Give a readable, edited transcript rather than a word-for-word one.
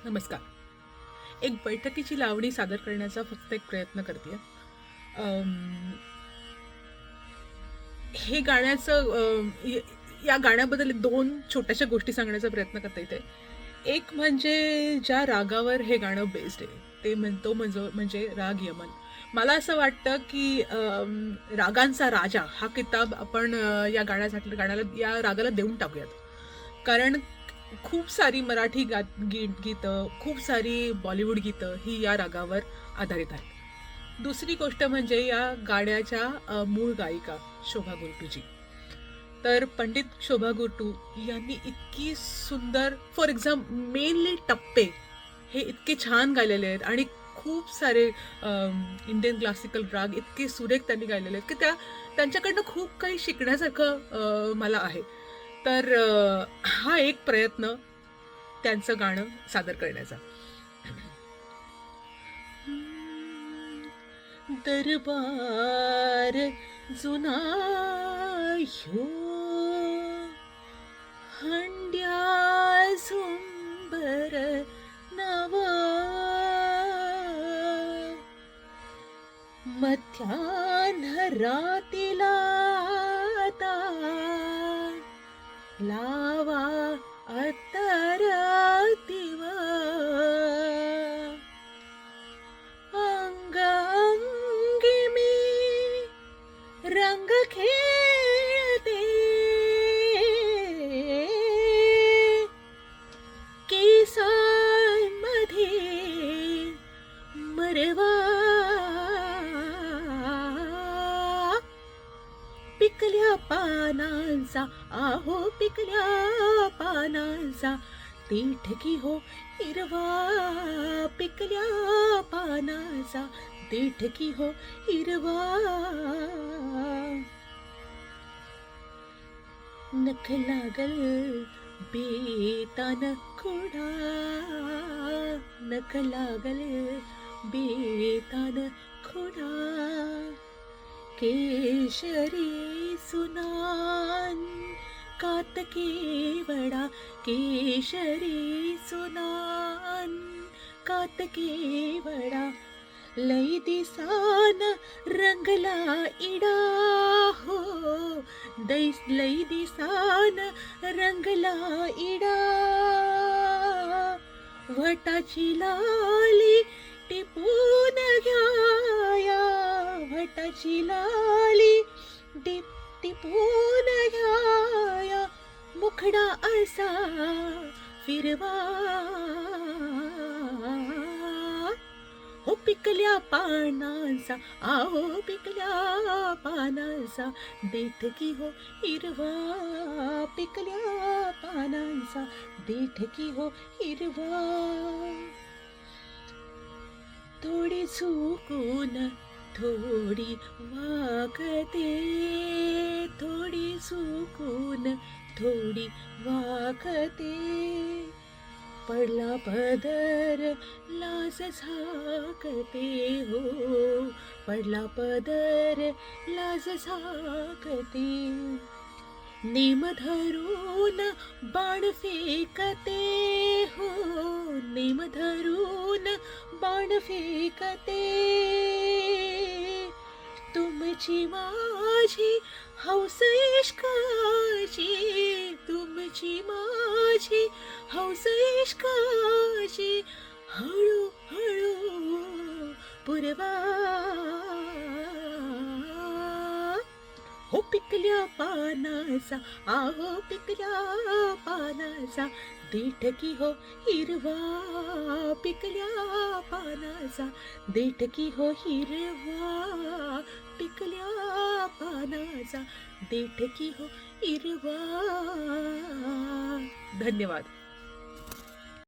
नमस्कार. एक बैठकीची लावणी सादर करण्याचा फक्त एक प्रयत्न करतेय. अं, हे गाण्याचं या गाण्याबद्दल 2 छोट्याशा गोष्टी सांगण्याचा प्रयत्न करते इथे. एक म्हणजे ज्या रागावर हे गाणं बेस्ड आहे, ते म्हणजे राग यमन. मला असं वाटतं, की रागांचा राजा हा किताब आपण गाण्याला या रागाला देऊन टाकूयात. कारण खूप सारी मराठी गीतं, खूप सारी बॉलिवूड गीतं ही या रागावर आधारित आहेत. दुसरी गोष्ट म्हणजे या गाण्याच्या मूळ गायिका शोभा गुरटूजी. तर पंडित शोभा गुरटू यांनी इतकी सुंदर मेनली टप्पे हे इतके छान गायलेले आहेत आणि खूप सारे इंडियन क्लासिकल राग इतके सुरेख त्यांनी गायलेले आहेत, की त्यांच्याकडनं खूप काही शिकण्यासारखं मला आहे. तर हा एक प्रयत्न त्यांचं गाणं सादर करण्याचा. दरबार जुना ह्यो हंड्या झुंबर नवा मध्यान्ह रातीला आता लावा अत्तर दिवा अंग अंगी मी रंग खेळते केसांमध्ये मरवा पिकल्या पानांचा आहो पिकल्या पानांचा देठकी हो हिरवा पिकल्या पानांचा देठकी हो हिरवा नख लागल बेतान खोडा नख लागल बेतान खोडा केशरी सुनान कातके वडा केशरी सुनान कातके वडा लई दिसान रंगला इडा हो लई दिसान रंगला इडा वटाची लाली टिपून घ्याया वटाची लाली टिपून घ्याया मुखडा असा फिरवा हो पिकल्या पानांचा आहो पिकल्या पानांचा देठकी हो हिरवा पिकल्या पानांचा देठकी हो हिरवा थोडी चुकून थोडी वागते थोडी चुकून थोडी वागते पडला पदर लाज झाकते हो पडला पदर लाज झाकते नेम धरून बाण फेकते हो नेम धरून बाण फेकते तुमची माझी हौस इश्काची तुमची माझी हौस इश्काची हळू हळू पुरवा हो पिकल्या पानाचा आहो पिकल्या पानाचा देठकी हो हिरवा पिकल्या पानाचा देठकी हो हिरवा पिकल्या पानाचा देठकी हो हिरवा. धन्यवाद.